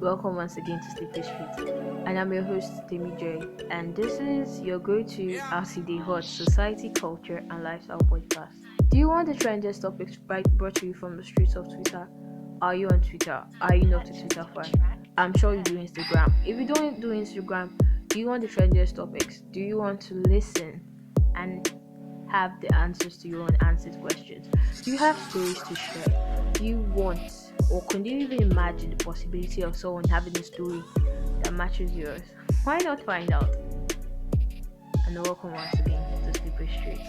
welcome once again to Sleepy Street. And I'm your host, Demi J. And this is your go to RCD Hot Society, Culture, and Lifestyle podcast. Do you want the trendiest topics brought to you from the streets of Twitter? Are you on Twitter? Are you not a Twitter fan? I'm sure you do Instagram. If you don't do Instagram, do you want the trendiest topics? Do you want to listen and have the answers to your unanswered questions? Do you have stories to share? Do you want, or can you even imagine the possibility of someone having a story that matches yours? Why not find out? And welcome once again to Slippery Street.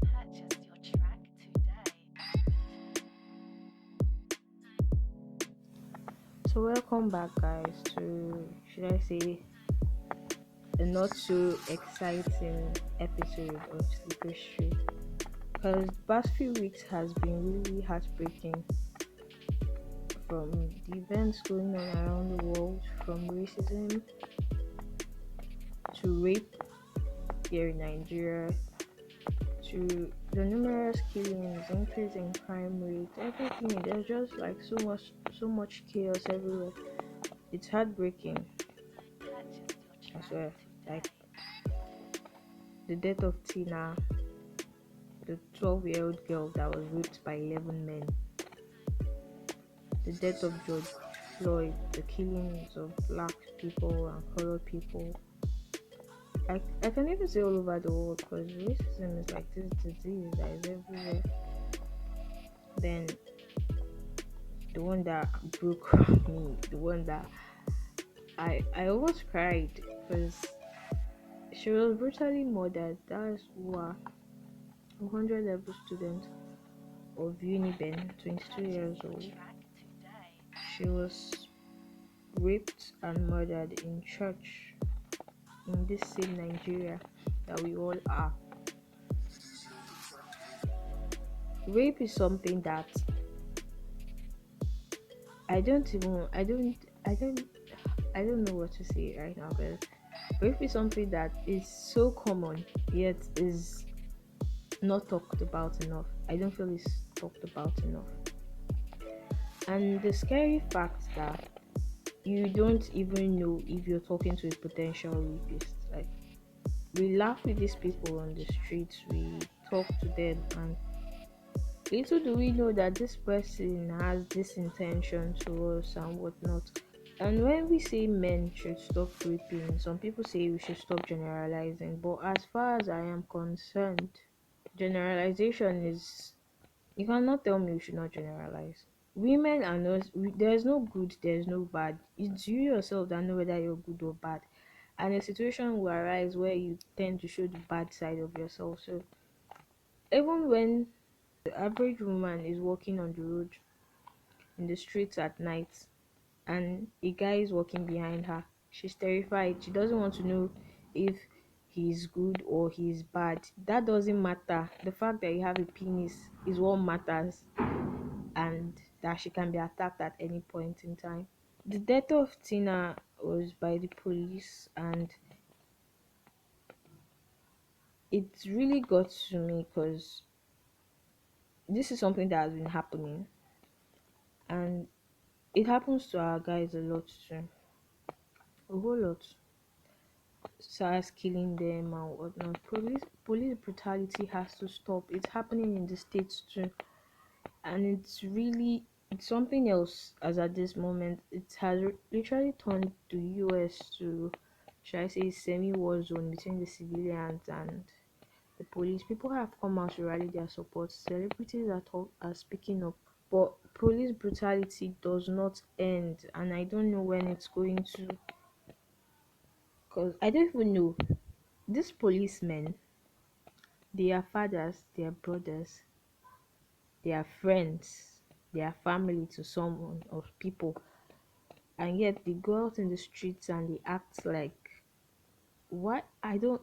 Purchase your track today. So welcome back, guys, to, should I say, a not so exciting episode of Slippery Street. Because the past few weeks has been really heartbreaking, from the events going on around the world, from racism to rape here in Nigeria, to the numerous killings, increase in crime rate, everything. There's just like so much chaos everywhere. It's heartbreaking. Purchase your I track swear. Like today. the death of Tina, the 12-year-old girl that was raped by 11 men, the death of George Floyd, the killings of black people and colored people. I can even say all over the world, because racism is like this disease that is everywhere. Then the one that broke me, the one that I almost cried, because she was brutally murdered. That's what 100 level student of Uniben, 22 years Purchase your old. track today. She was raped and murdered in church in this same Nigeria that we all are. Rape is something that I don't even I don't know what to say right now, because rape is something that is so common yet is not talked about enough. I don't feel it's talked about enough. And the scary fact that you don't even know if you're talking to a potential rapist. Like, we laugh with these people on the streets, we talk to them, and little do we know that this person has this intention to us and whatnot. And when we say men should stop raping, some people say we should stop generalizing. But as far as I am concerned, generalization is, you cannot tell me we should not generalize. Women are not, there's no good, there's no bad. It's you yourself that know whether you're good or bad. And a situation will arise where you tend to show the bad side of yourself. So even when the average woman is walking on the road in the streets at night and a guy is walking behind her, she's terrified. She doesn't want to know if he's good or he's bad. That doesn't matter. The fact that you have a penis is what matters, and that she can be attacked at any point in time. The death of Tina was by the police, and it really got to me because this is something that has been happening, and it happens to our guys a lot too. A whole lot. SARS killing them and whatnot. Police brutality has to stop. It's happening in the States too. And it's something else as at this moment. It has literally turned the US to, should I say, semi war zone between the civilians and the police. People have come out to rally their support. Celebrities are speaking up. But police brutality does not end, and I don't know when it's going to. Because I don't even know. These policemen, they are fathers, they are brothers, they are friends, they are family to someone of people, and yet they go out in the streets and they act like, what? I don't,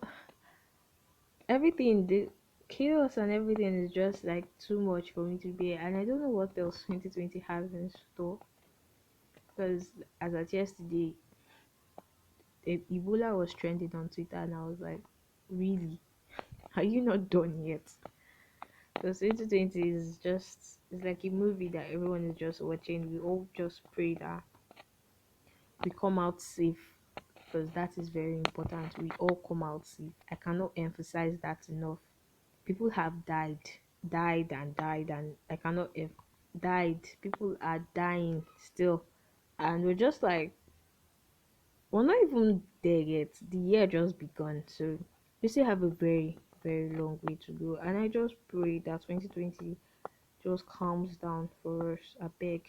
everything, the chaos and everything is just like too much for me to bear, and I don't know what else 2020 has in store. Because as at yesterday, Ebola was trending on Twitter, and I was like, really? Are you not done yet? Because 2020 is just, it's like a movie that everyone is just watching. We all just pray that we come out safe, because that is very important. We all come out safe. I cannot emphasize that enough. People have died, and I cannot died. People are dying still, and we're just like, we're not even there yet. The year just begun, so we still have a very, very long way to go. And I just pray that 2020 just calms down for us. I beg.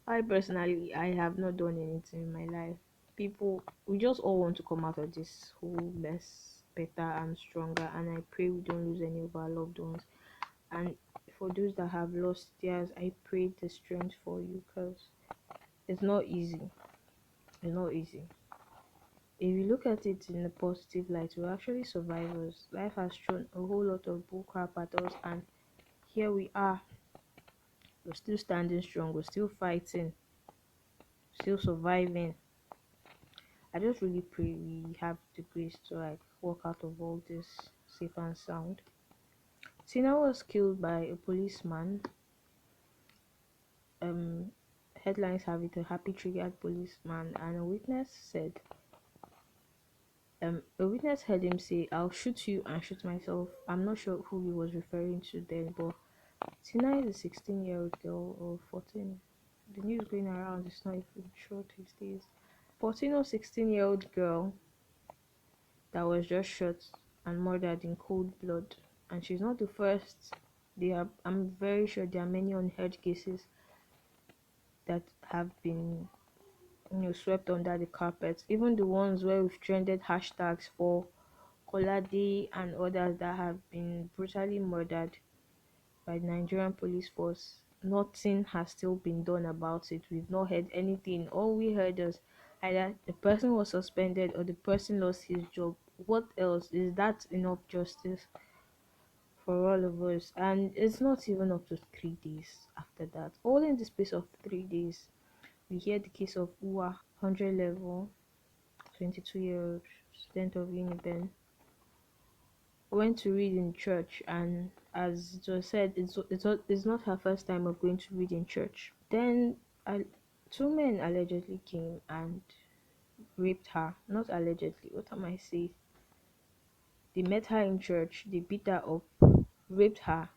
I personally, I have not done anything in my life. People, we just all want to come out of this whole mess better and stronger. And I pray we don't lose any of our loved ones. And for those that have lost theirs, I pray the strength for you, because it's not easy. It's not easy. If you look at it in a positive light, we're actually survivors. Life has thrown a whole lot of bullcrap at us, and here we are. We're still standing strong. We're still fighting, still surviving. I just really pray we have the grace to like walk out of all this safe and sound. Tina was killed by a policeman. Um, Headlines have it, a happy triggered policeman, and a witness heard him say, "I'll shoot you and shoot myself." I'm not sure who he was referring to then, but Tina is a 16-year-old girl, or 14. The news going around is not even sure these days. 14 or 16-year-old girl that was just shot and murdered in cold blood. And she's not the first. I'm very sure there are many unheard cases that have been, swept under the carpet. Even the ones where we've trended hashtags for Kolade and others that have been brutally murdered by the Nigerian police force. Nothing has still been done about it. We've not heard anything. All we heard is either the person was suspended or the person lost his job. What else? Is that enough justice for all of us? And it's not even up to 3 days after that. All in the space of 3 days, we hear the case of Uwa, 100 level, 22-year-old student of Uniben, went to read in church, and as it was said, it's not her first time of going to read in church. Then two men allegedly came and raped her. Not allegedly, what am I saying? They met her in church, they beat her up, raped her,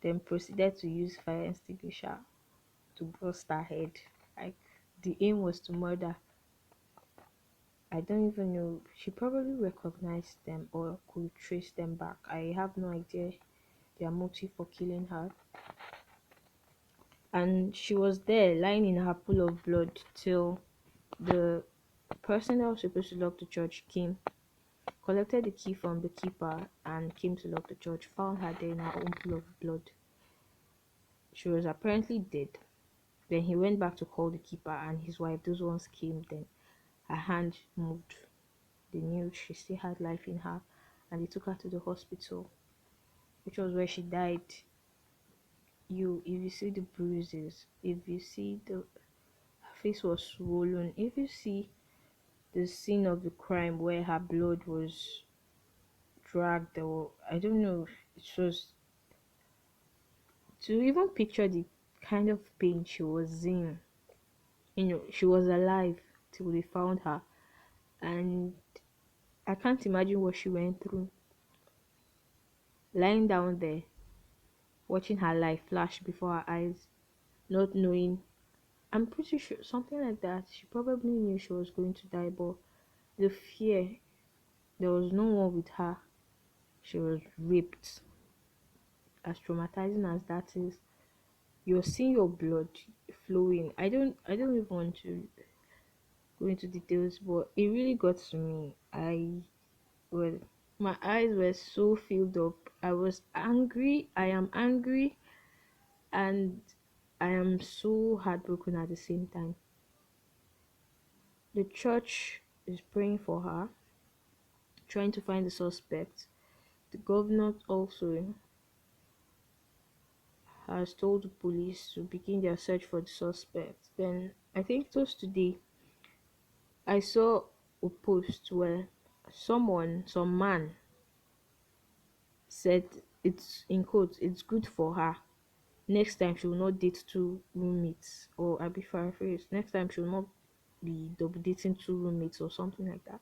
then proceeded to use fire extinguisher to burst her head. Like, the aim was to murder. I don't even know. She probably recognized them or could trace them back. I have no idea their motive for killing her. And she was there lying in her pool of blood till the person that was supposed to lock the church came, collected the key from the keeper, and came to lock the church, found her there in her own pool of blood. She was apparently dead. Then he went back to call the keeper and his wife. Those ones came. Then her hand moved. They knew she still had life in her, and they took her to the hospital, which was where she died. If you see the bruises, if you see the her face was swollen, if you see the scene of the crime where her blood was dragged, or I don't know, it was to even picture the kind of pain she was in. She was alive till they found her, and I can't imagine what she went through, lying down there, watching her life flash before her eyes, not knowing. I'm pretty sure something like that. She probably knew she was going to die, but the fear, there was no one with her. She was raped. As traumatizing as that is, you're seeing your blood flowing. I don't even want to go into details, but it really got to me. Well, my eyes were so filled up. I was angry. I am angry, and I am so heartbroken at the same time. The church is praying for her, trying to find the suspect. The governor also has told the police to begin their search for the suspect. Then I think it was today, I saw a post where some man said it's in quotes, it's good for her. Next time she will not date two roommates, or I be paraphrase. Next time she will not be double dating two roommates or something like that.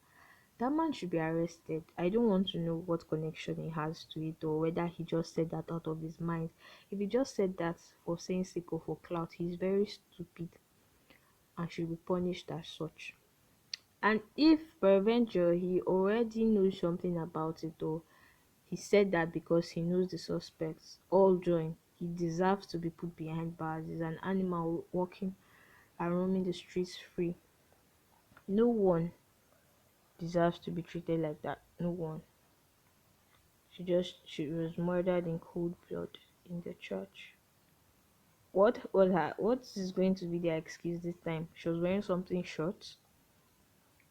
That man should be arrested. I don't want to know what connection he has to it or whether he just said that out of his mind. If he just said that for saying sake or for clout, he's very stupid and should be punished as such. And if peradventure he already knows something about it or he said that because he knows the suspects, all join. He deserves to be put behind bars. He's an animal walking and roaming the streets free. No one deserves to be treated like that. No one. She was murdered in cold blood in the church. What is going to be their excuse this time? She was wearing something short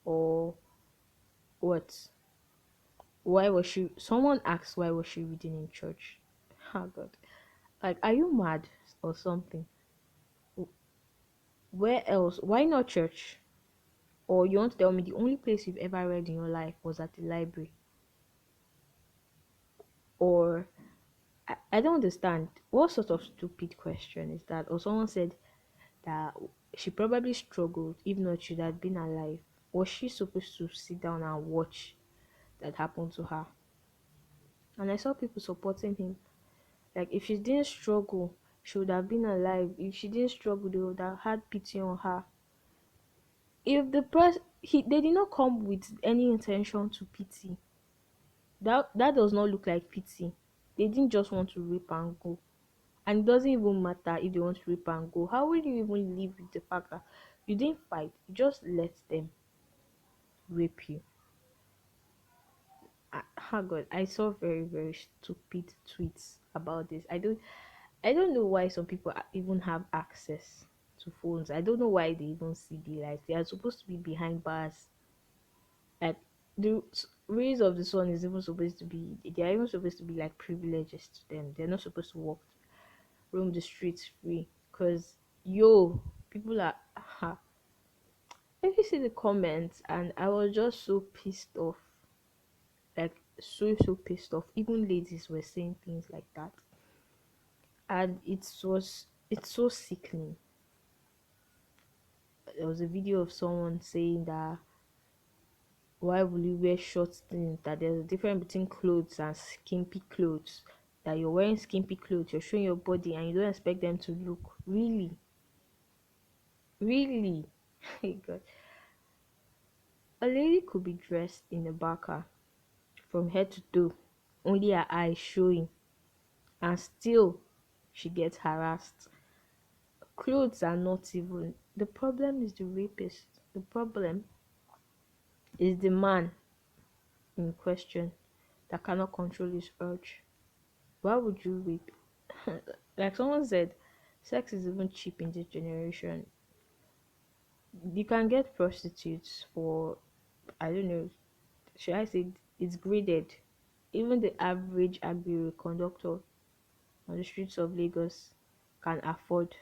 or what? Why was she someone asked why was she reading in church? Oh god. Like, are you mad or something? Where else? Why not church? Or you want to tell me the only place you've ever read in your life was at the library? Or I don't understand. What sort of stupid question is that? Or someone said that she probably struggled, if not she'd have been alive. Was she supposed to sit down and watch that happen to her? And I saw people supporting him. Like, if she didn't struggle, she would have been alive. If she didn't struggle, they would have had pity on her. If the person they did not come with any intention to pity, that does not look like pity. They didn't just want to rape and go. And it doesn't even matter if they want to rape and go. How will you even live with the fact that you didn't fight, you just let them rape you? Oh god, I saw very very stupid tweets about this. I don't know why some people even have access to phones. I don't know why they even see the light. They are supposed to be behind bars. Like, the rays of the sun is even supposed to be, they are even supposed to be like privileges to them. They're not supposed to walk, roam the streets free. Cause yo, people are. If you see the comments, and I was just so pissed off, like so pissed off. Even ladies were saying things like that, and it's so sickening. There was a video of someone saying that why will you wear short things, that there's a difference between clothes and skimpy clothes, that you're wearing skimpy clothes, you're showing your body and you don't expect them to look really god. A lady could be dressed in a burqa from head to toe, only her eyes showing, and still she gets harassed. Clothes are not even the problem. Is the rapist. The problem is the man in question that cannot control his urge. Why would you rape? Like someone said, sex is even cheap in this generation. You can get prostitutes for, I don't know, should I say it's graded. Even the average agri conductor on the streets of Lagos can afford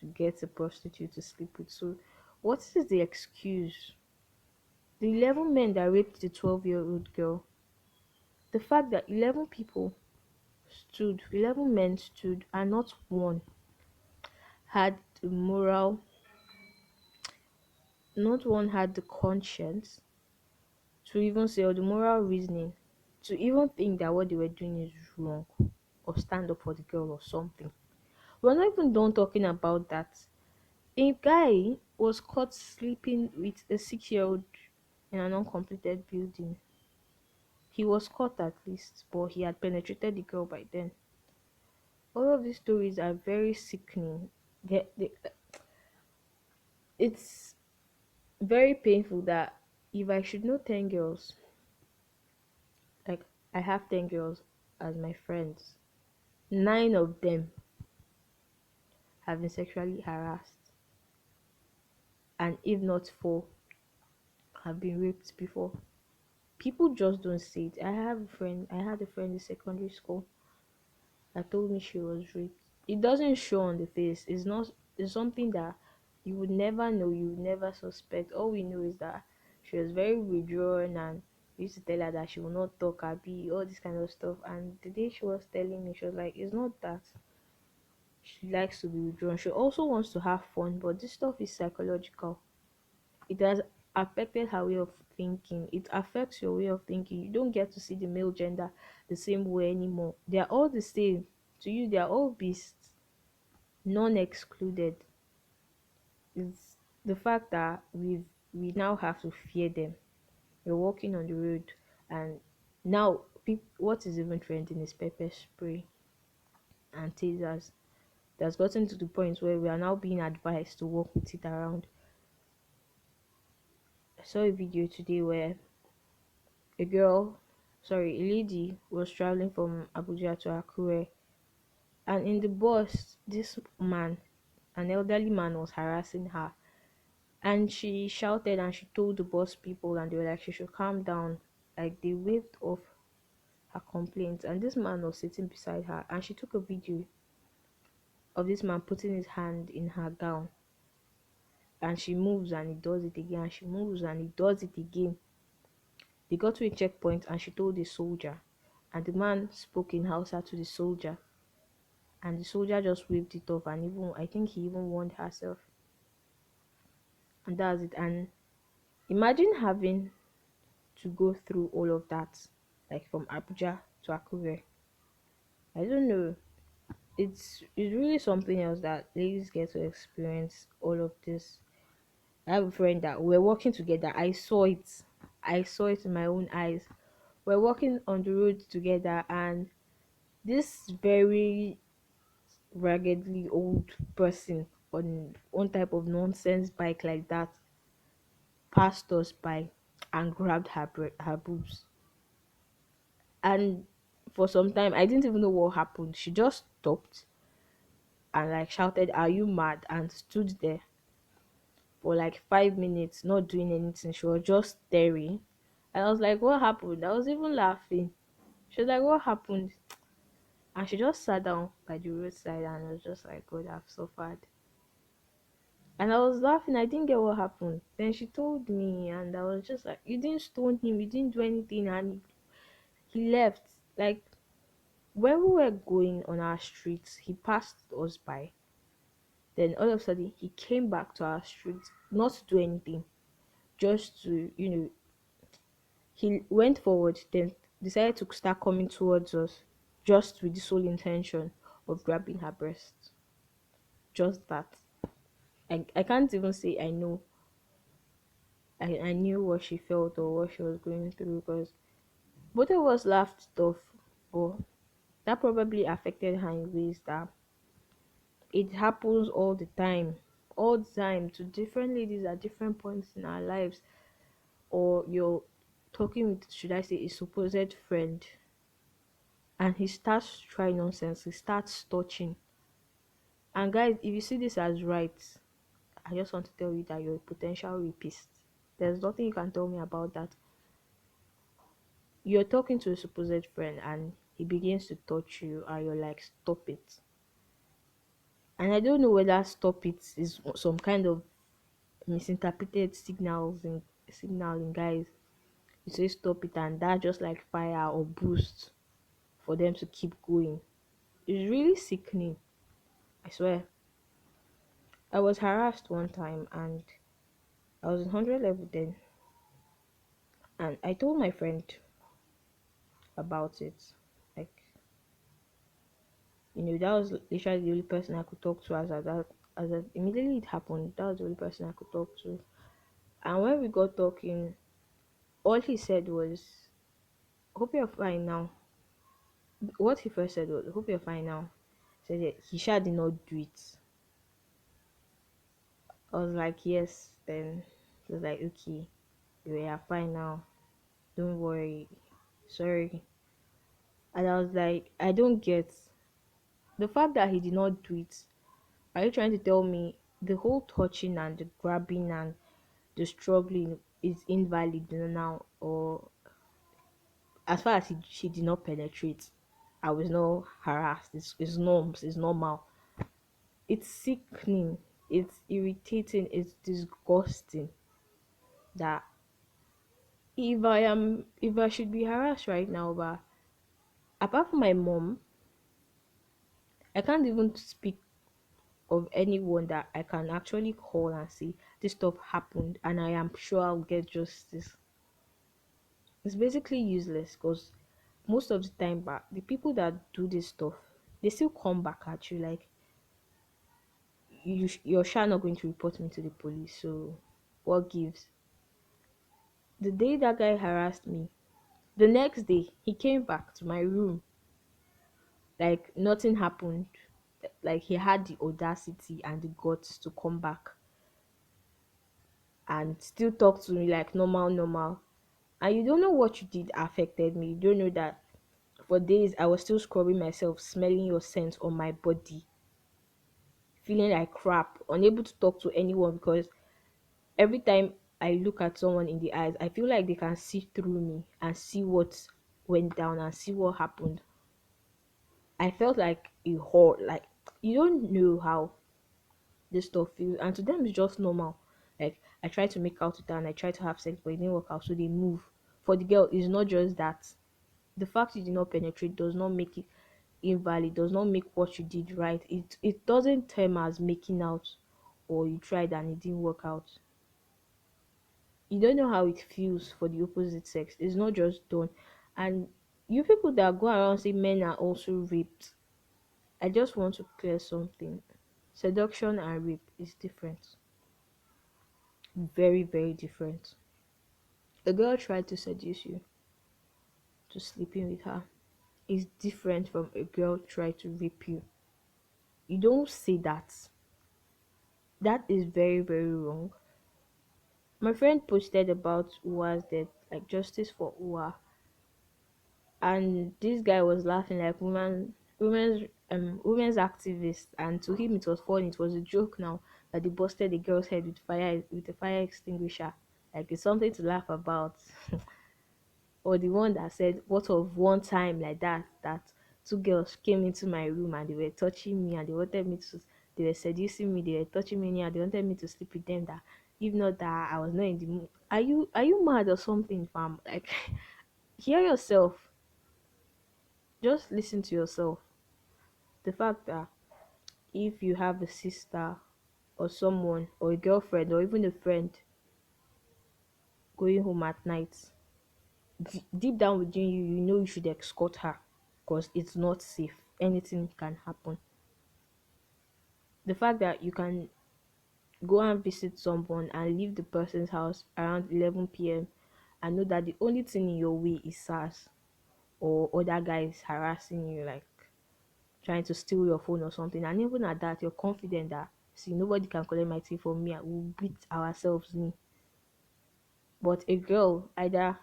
to get a prostitute to sleep with. So, what is the excuse? The 11 men that raped the 12-year-old girl, the fact that 11 men stood, and not one had the moral, not one had the conscience to even say, or the moral reasoning to even think that what they were doing is wrong, or stand up for the girl or something. We're not even done talking about that. A guy was caught sleeping with a 6-year-old in an uncompleted building. He was caught at least, but he had penetrated the girl by then. All of these stories are very sickening. It's very painful that if I should know 10 girls, like I have 10 girls as my friends, 9 of them have been sexually harassed, and if not 4, have been raped before. People just don't say it. I had a friend in secondary school that told me she was raped. It doesn't show on the face. It's not, it's something that You would never know, you would never suspect. All we know is that she was very withdrawn, and we used to tell her that she will not talk, Abby, all this kind of stuff. And the day she was telling me, she was like, it's not that she likes to be withdrawn. She also wants to have fun, but this stuff is psychological. It has affected her way of thinking. It affects your way of thinking. You don't get to see the male gender the same way anymore. They are all the same. To you, they are all beasts, none excluded. It's the fact that we now have to fear them. You're walking on the road, and now what is even trending is pepper spray and tasers. That's gotten to the point where we are now being advised to walk with it around. I saw a video today where a girl, sorry, a lady was traveling from Abuja to Akure, and in the bus, this man, an elderly man, was harassing her, and she shouted and she told the bus people, and they were like she should calm down. Like they waved off her complaints, and this man was sitting beside her, and she took a video of this man putting his hand in her gown, and she moves and he does it again, and she moves and he does it again. They got to a checkpoint, and she told the soldier, and the man spoke in Hausa to the soldier, and the soldier just waved it off, and even I think he even warned herself, and that's it. And imagine having to go through all of that, like from Abuja to Akure. I don't know. It's really something else that ladies get to experience all of this. I have a friend that we're working together. I saw it. I saw it in my own eyes. We're walking on the road together, and this very raggedly old person on one type of nonsense bike like that passed us by and grabbed her boobs. And for some time, I didn't even know what happened. She just stopped and like shouted, "Are you mad?" and stood there for like 5 minutes, not doing anything. She was just staring. And I was like, "What happened?" I was even laughing. She was like, "What happened?" And she just sat down by the roadside, and I was just like, "God, I've suffered." And I was laughing. I didn't get what happened. Then she told me, and I was just like, "You didn't stone him. You didn't do anything." And he left. Like, when we were going on our streets, he passed us by. Then all of a sudden, he came back to our street, not to do anything, just to, he went forward, then decided to start coming towards us, just with the sole intention of grabbing her breast. Just that. I can't even say I know. I knew what she felt or what she was going through, because both of us laughed it off, but that probably affected her in ways that it happens all the time to different ladies at different points in our lives. Or you're talking with, should I say, a supposed friend, and he starts trying nonsense, he starts touching. And guys, if you see this as right, I just want to tell you that you're a potential rapist. There's nothing you can tell me about that. You're talking to a supposed friend, and he begins to touch you, and you're like, stop it. And I don't know whether stop it is some kind of misinterpreted signaling, guys. You say stop it, and that just like fire or boost for them to keep going. It's really sickening. I swear. I was harassed one time, and I was in 100 level then, and I told my friend about it. Like, that was literally the only person I could talk to immediately it happened. That was the only person I could talk to. And when we got talking, all he said was, "Hope you're fine now." What he first said was, "Hope you're fine now." Said he sure did not do it. I was like, "Yes." Then he was like, "Okay, you are fine now. Don't worry. Sorry." And I was like, I don't get the fact that he did not do it. Are you trying to tell me the whole touching and the grabbing and the struggling is invalid now? Or as far as she did not penetrate, I was not harassed. It's norms, it's normal. It's sickening. It's irritating, it's disgusting that if I should be harassed right now, but apart from my mom, I can't even speak of anyone that I can actually call and say this stuff happened and I am sure I'll get justice. It's basically useless because most of the time back the people that do this stuff, they still come back at you like you're sure not going to report me to the police, so what gives? The day that guy harassed me, the next day he came back to my room like nothing happened. Like he had the audacity and the guts to come back and still talk to me like normal. And you don't know what you did affected me. You don't know that for days I was still scrubbing myself, smelling your scent on my body, feeling like crap, unable to talk to anyone because every time I look at someone in the eyes, I feel like they can see through me and see what went down and see what happened. I felt like a whore. Like you don't know how this stuff feels, and to them it's just normal. Like I try to make out with her and I try to have sex, but it didn't work out, so they move. For the girl, it's not just that. The fact you did not penetrate does not make it invalid. Does not make what you did right. It doesn't term as making out, or you tried and it didn't work out. You don't know how it feels for the opposite sex. It's not just done. And you people that go around say men are also raped, I just want to clear something. Seduction and rape is different. Very different. A girl tried to seduce you to sleeping with her is different from a girl try to rape you. You don't say that. That is very wrong. My friend posted about Uwa's death, like justice for Uwa, and this guy was laughing like women's activist, and to him it was funny. It was a joke now that they busted the girl's head with a fire extinguisher. Like it's something to laugh about. Or the one that said, what of one time like that two girls came into my room and they were touching me and they were seducing me, they were touching me and they wanted me to sleep with them, that if not that I was not in the mood. Are you mad or something, fam? Like hear yourself. Just listen to yourself. The fact that if you have a sister or someone or a girlfriend or even a friend going home at night, deep down within you, you know you should escort her because it's not safe. Anything can happen. The fact that you can go and visit someone and leave the person's house around 11 p.m. and know that the only thing in your way is SARS or other guys harassing you, like trying to steal your phone or something. And even at that, you're confident that, see, nobody can collect my thing from me. And we'll beat ourselves in. But a girl, either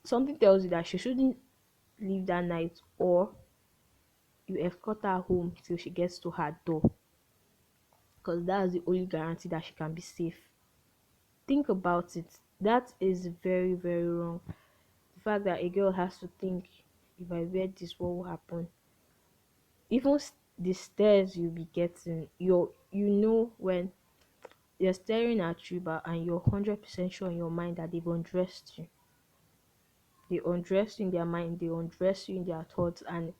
something tells you that she shouldn't leave that night, or you escort her home till she gets to her door, because that's the only guarantee that she can be safe. Think about it. That is very wrong. The fact that a girl has to think, if I wear this, what will happen? Even the stares you'll be getting, you know when they're staring at you, but and you're 100% sure in your mind that they've undressed you. They undress you in their mind, they undress you in their thoughts, and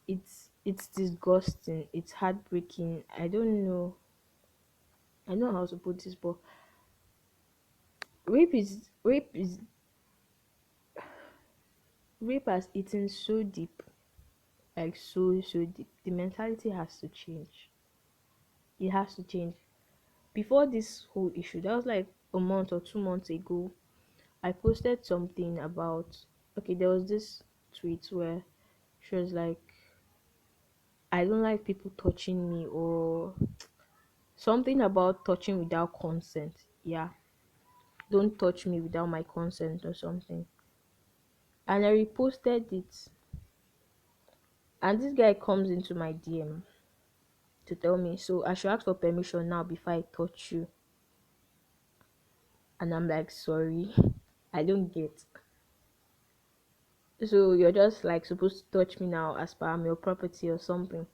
it's disgusting. It's heartbreaking. I know how to put this, but rape is rape has eaten so deep, like so deep. The mentality has to change. It has to change. Before this whole issue, that was like a month or 2 months ago, I posted something about, okay, there was this tweet where she was like, I don't like people touching me, or something about touching without consent. Yeah, don't touch me without my consent or something. And I reposted it, and this guy comes into my DM to tell me, so I should ask for permission now before I touch you. And I'm like, sorry, I don't get. So you're just like supposed to touch me now as per I'm your property or something.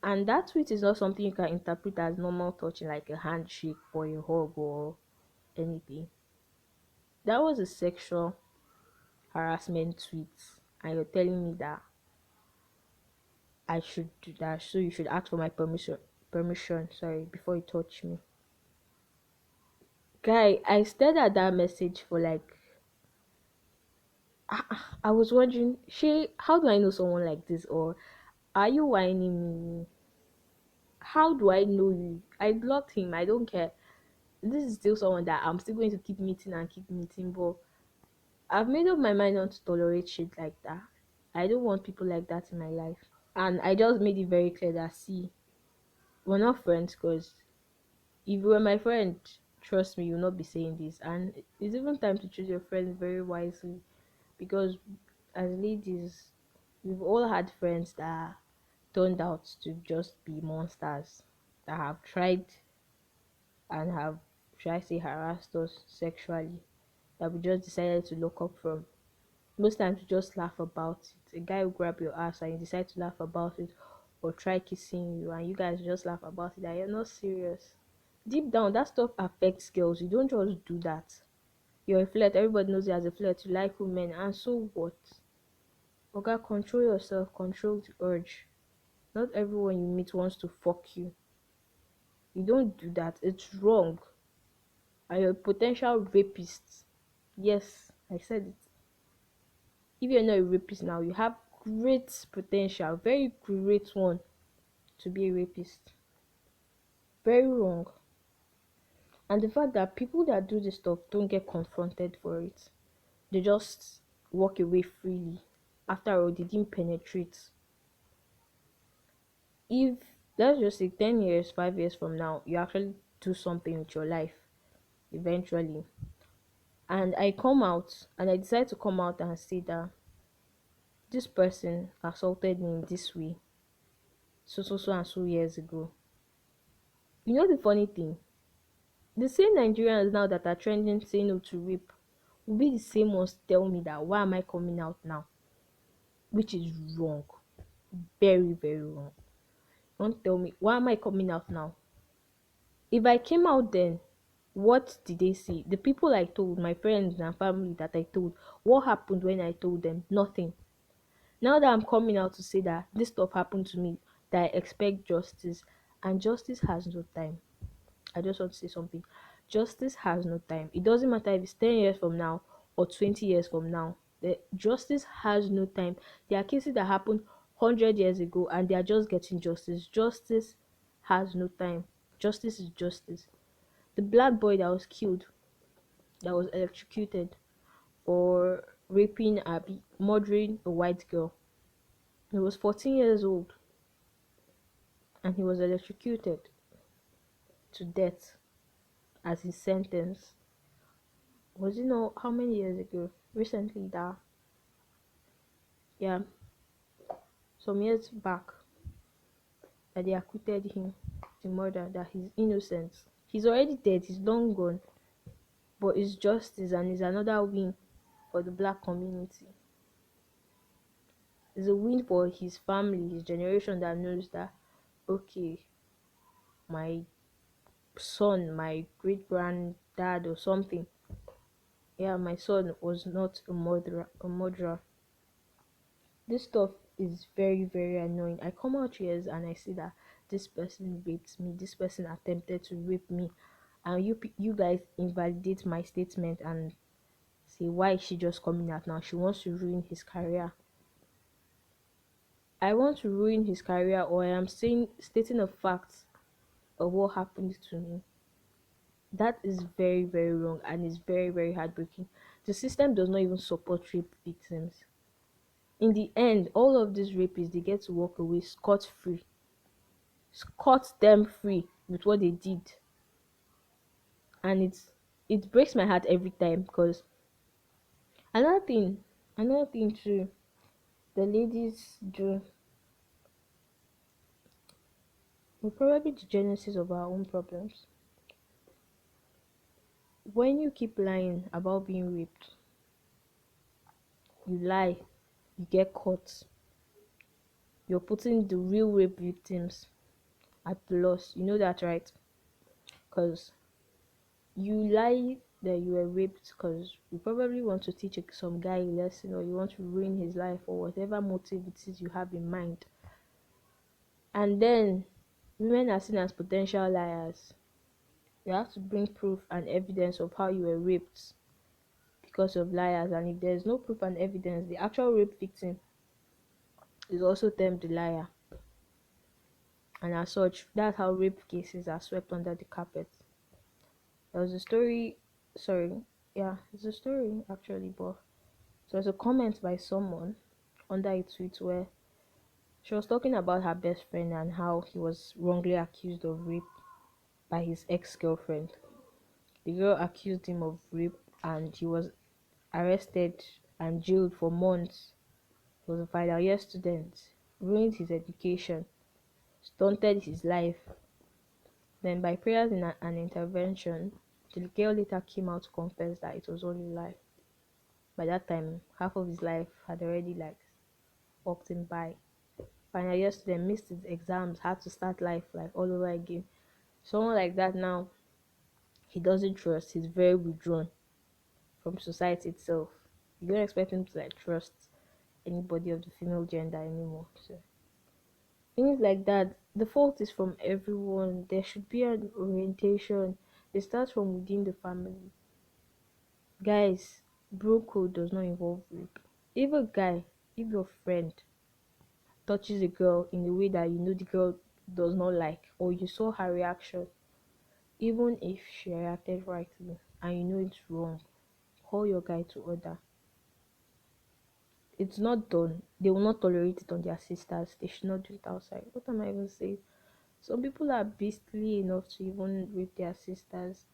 And that tweet is not something you can interpret as normal touching, like a handshake or a hug or anything. That was a sexual harassment tweet, and you're telling me that I should do that, so you should ask for my permission, sorry, before you touch me. Guy, I stared at that message for like, I was wondering, how do I know someone like this? Or are you whining me? How do I know you? I blocked him. I don't care. This is still someone that I'm still going to keep meeting and keep meeting, but I've made up my mind not to tolerate shit like that. I don't want people like that in my life. And I just made it very clear that, see, we're not friends, because if you were my friend, trust me, you'll not be saying this. And it's even time to choose your friends very wisely, because as ladies, we've all had friends that turned out to just be monsters, that have tried and have, should I say, harassed us sexually, that we just decided to look up from. Most times you just laugh about it. A guy will grab your ass and you decide to laugh about it, or try kissing you and you guys just laugh about it, that you're not serious. Deep down, that stuff affects girls. You don't just do that. You're a flirt, everybody knows you as a flirt, you like women, and so what? Okay, control yourself, control the urge. Not everyone you meet wants to fuck you. You don't do that. It's wrong. And you're a potential rapist. Yes, I said it. If you're not a rapist now, you have great potential, very great one, to be a rapist. Very wrong. And the fact that people that do this stuff don't get confronted for it, they just walk away freely. After all, they didn't penetrate. If, let's just say, 10 years, 5 years from now, you actually do something with your life eventually, and I come out and I decide to come out and say that this person assaulted me in this way, so and so years ago. You know the funny thing? The same Nigerians now that are trending saying no to rape will be the same ones to tell me that why am I coming out now? Which is wrong. Very, very wrong. Don't tell me why am I coming out now? If I came out then, what did they see? The people I told, my friends and family that I told, what happened when I told them? Nothing. Now that I'm coming out to say that this stuff happened to me, that I expect justice, and justice has no time. I just want to say something. Justice has no time. It doesn't matter if it's 10 years from now or 20 years from now. The justice has no time. There are cases that happened 100 years ago and they are just getting justice. Justice has no time. Justice is justice. The black boy that was killed, that was electrocuted for raping, murdering a white girl, he was 14 years old and he was electrocuted to death as his sentence. Was it not how many years ago? Recently, that, yeah, some years back, that they acquitted him the murder, that he's innocent. He's already dead, he's long gone. But it's justice and it's another win for the black community. It's a win for his family, his generation, that knows that, okay, my son, my great granddad or something, yeah, my son was not a murderer. This stuff is very, very annoying. I come out here and I see that this person raped me, this person attempted to rape me, and you guys invalidate my statement and say, why is she just coming out now? She wants to ruin his career. I want to ruin his career, or I am saying, stating a fact of what happened to me. That is very, very wrong and is very, very heartbreaking. The system does not even support rape victims. In the end, all of these rapists, they get to walk away scot free. Scot them free with what they did. And it breaks my heart every time, because another thing another thing too, the ladies do, well, probably the genesis of our own problems. When you keep lying about being raped, you lie, you get caught, you're putting the real rape victims. at the loss. You know that, right? Because you lie that you were raped because you probably want to teach some guy a lesson, or you want to ruin his life, or whatever motive it is you have in mind. And then women are seen as potential liars. You have to bring proof and evidence of how you were raped because of liars. And if there's no proof and evidence, the actual rape victim is also termed the liar. And as such, that's how rape cases are swept under the carpet. There was a story, sorry, yeah, it's a story actually, but there was a comment by someone under a tweet where she was talking about her best friend and how he was wrongly accused of rape by his ex-girlfriend. The girl accused him of rape and he was arrested and jailed for months. He was a final year student, ruined his education, stunted his life. Then, by prayers and an intervention, the girl later came out to confess that it was all a lie. By that time, half of his life had already like walked him by. Final year student missed his exams, had to start life like all over again. Someone like that now, he doesn't trust. He's very withdrawn from society itself. You don't expect him to like trust anybody of the female gender anymore. So things like that, the fault is from everyone. There should be an orientation. It starts from within the family. Guys, bro code does not involve rape. If a guy, if your friend touches a girl in a way that you know the girl does not like, or you saw her reaction, even if she reacted rightly and you know it's wrong, call your guy to order. It's not done. They will not tolerate it on their sisters. They should not do it outside. What am I even saying? Some people are beastly enough to even rape their sisters.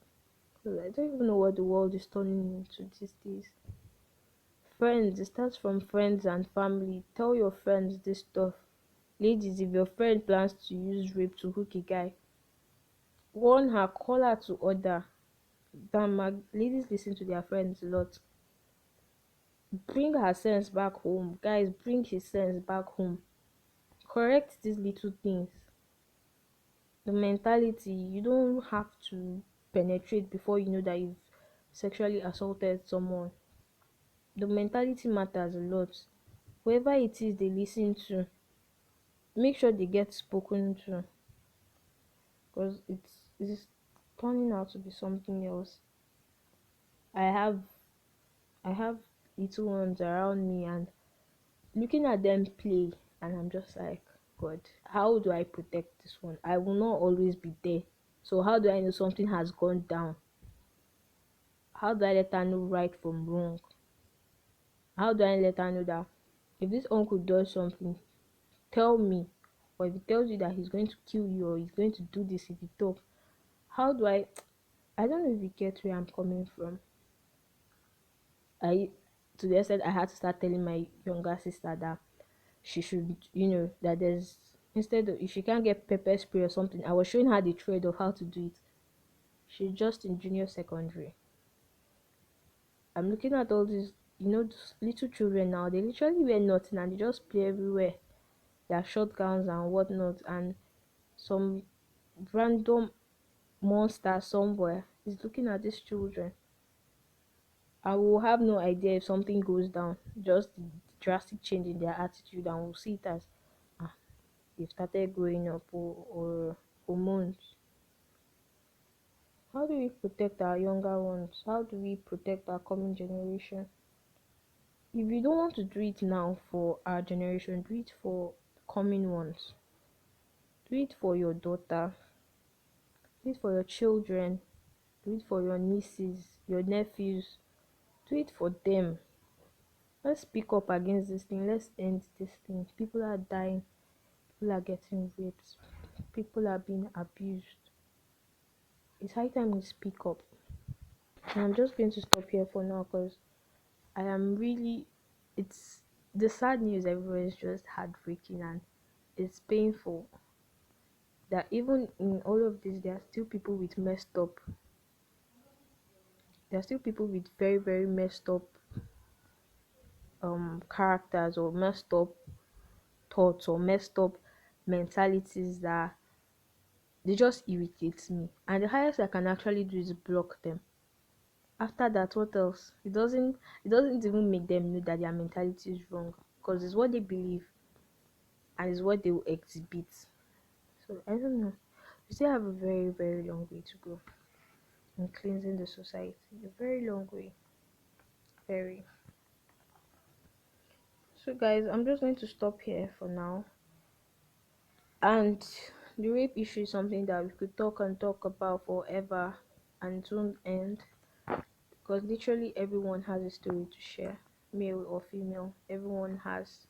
I don't even know what the world is turning into these days. Friends, it starts from friends and family. Tell your friends this stuff. Ladies, if your friend plans to use rape to hook a guy, warn her, call her to order. Damn, ladies listen to their friends a lot. Bring her sense back home. Guys, bring his sense back home. Correct these little things. The mentality, you don't have to penetrate before you know that you've sexually assaulted someone. The mentality matters a lot. Whoever it is they listen to, make sure they get spoken to, because it's turning out to be something else. I have I have little ones around me and looking at them play, and I'm just like, God, how do I protect this one? I will not always be there. So how do I know something has gone down? How do I let her know right from wrong? How do I let her know that if this uncle does something, tell me? Or if he tells you that he's going to kill you or he's going to do this if you talk, how do I don't know if you get where I'm coming from. I to the extent I had to start telling my younger sister that she should, that there's instead of if she can't get pepper spray or something, I was showing her the trade of how to do it. She's just in junior secondary. I'm looking at all these, those little children now, they literally wear nothing and they just play everywhere. Their short gowns and whatnot, and some random monster somewhere is looking at these children. I will have no idea if something goes down, just the drastic change in their attitude, and we'll see it as ah, they've started growing up, or hormones. How do we protect our younger ones? How do we protect our coming generation? If you don't want to do it now for our generation, do it for coming ones. Do it for your daughter, do it for your children, do it for your nieces, your nephews, do it for them. Let's speak up against this thing. Let's end this thing. People are dying, people are getting raped, people are being abused. It's high time we speak up. And I'm just going to stop here for now because I am really, it's the sad news everywhere is just heartbreaking, and it's painful that even in all of this, there are still people with messed up, there are still people with very, very messed up characters, or messed up thoughts, or messed up mentalities, that They just irritate me. And the highest I can actually do is block them. After that, what else? It doesn't even make them know that their mentality is wrong, because it's what they believe and it's what they will exhibit. So I don't know. We still have a very, very long way to go in cleansing the society. A very long way. Very. So guys, I'm just going to stop here for now. And the rape issue is something that we could talk and talk about forever and it won't end, because literally everyone has a story to share, male or female. Everyone has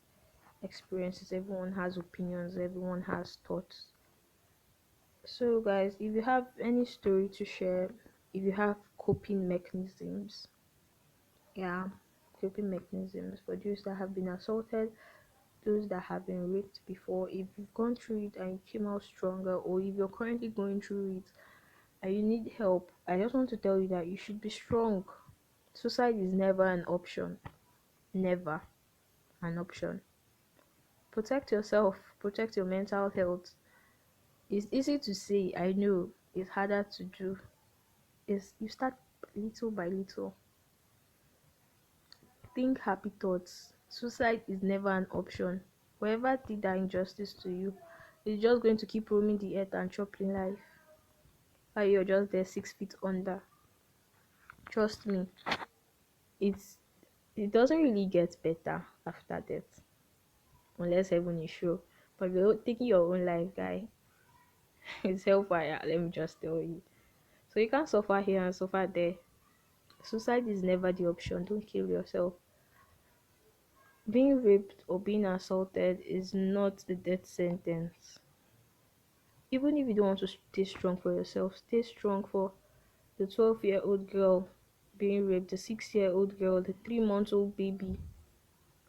experiences, everyone has opinions, everyone has thoughts. So guys, if you have any story to share, if you have coping mechanisms, yeah, coping mechanisms for those that have been assaulted, those that have been raped before, if you've gone through it and you came out stronger, or if you're currently going through it and you need help, I just want to tell you that you should be strong. Suicide is never an option. Never an option. Protect yourself, protect your mental health. It's easy to say, I know, it's harder to do. Is you start little by little. Think happy thoughts. Suicide is never an option. Whoever did that injustice to you is just going to keep roaming the earth and chopping life while you're just there 6 feet under. Trust me, it's it doesn't really get better after death unless heaven is sure. But if you're taking your own life, guy, it's hellfire. Let me just tell you. So you can't suffer here and suffer there. Suicide is never the option. Don't kill yourself. Being raped or being assaulted is not a death sentence. Even if you don't want to stay strong for yourself, stay strong for the 12-year-old girl being raped, the 6-year-old girl, the 3-month-old baby.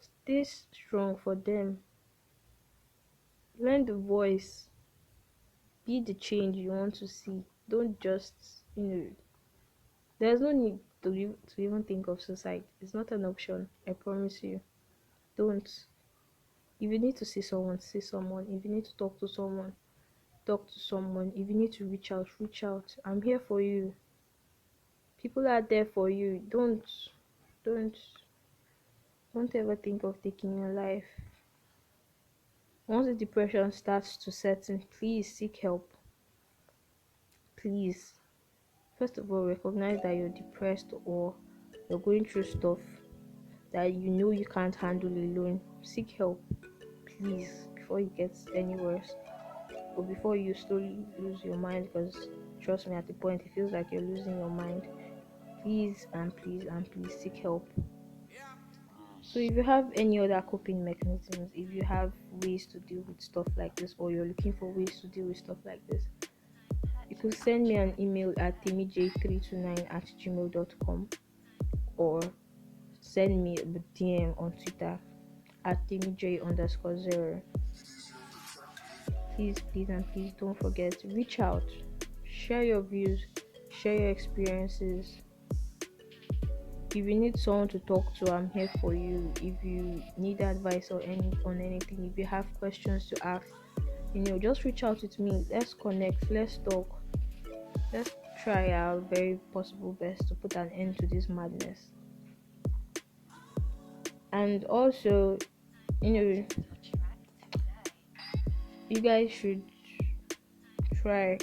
Stay strong for them. Learn the voice. Be the change you want to see. Don't just, there's no need to even think of suicide. It's not an option. I promise you. Don't. If you need to see someone, see someone. If you need to talk to someone. If you need to reach out, reach out. I'm here for you. People are there for you. Don't, don't ever think of taking your life. Once the depression starts to set in, please seek help. Please. First of all, recognize that you're depressed or you're going through stuff that you know you can't handle alone. Seek help, please, before it gets any worse or before you slowly lose your mind. Because trust me, at the point it feels like you're losing your mind. Please and please and please seek help. So if you have any other coping mechanisms, if you have ways to deal with stuff like this, or you're looking for ways to deal with stuff like this, you could Purchase send your me an track email at today. timij329@gmail.com, or send me a DM on Twitter at timij_0. Please, please, and please don't forget to reach out, share your views, share your experiences. If you need someone to talk to, I'm here for you. If you need advice or on anything, if you have questions to ask, just reach out with me. Let's connect, let's talk, let's try our very possible best to put an end to this madness. And also, you know, Purchase your track today. you guys should try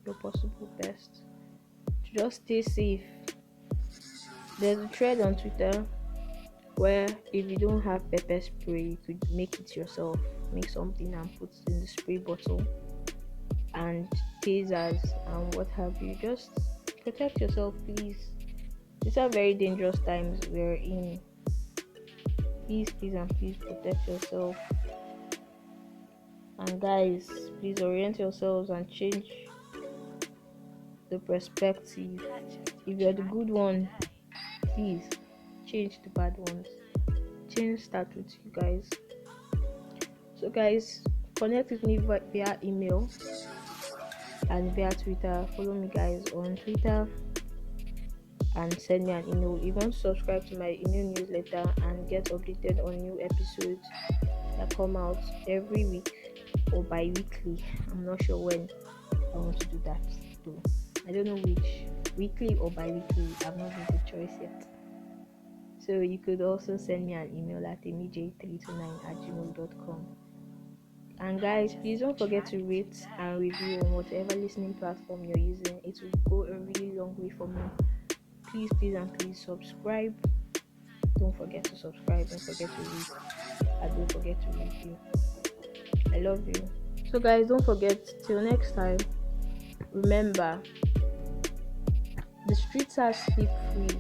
your possible best to just stay safe. There's a thread on Twitter where if you don't have pepper spray, you could make it yourself. Make something and put it in the spray bottle, and tasers and what have you. Just protect yourself, please. These are very dangerous times we're in. Please, please, and please protect yourself. And guys, please orient yourselves and change the perspective. Purchase your If you're the track good one, today. please change the bad ones. Change start with you guys. So guys, connect with me via email and via Twitter. Follow me guys on Twitter and send me an email. If you want to subscribe to my email newsletter and get updated on new episodes that come out every week, or bi-weekly. I'm not sure when I want to do that though. I don't know which, weekly or bi-weekly. I've not made the choice yet. So you could also send me an email at emij329@gmail.com. And guys, please don't forget to Attract rate and tonight. review on whatever listening platform you're using. It will go a really long way for me. Please, please, and please subscribe. Don't forget to subscribe. Don't forget to rate. And don't forget to review. I love you. So, guys, don't forget, till next time, remember the streets are sleep free,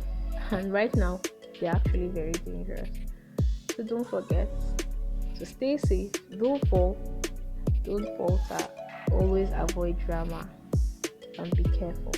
and right now, they're actually very dangerous. So, don't forget to stay safe. Don't fall. Don't falter. Always avoid drama and be careful.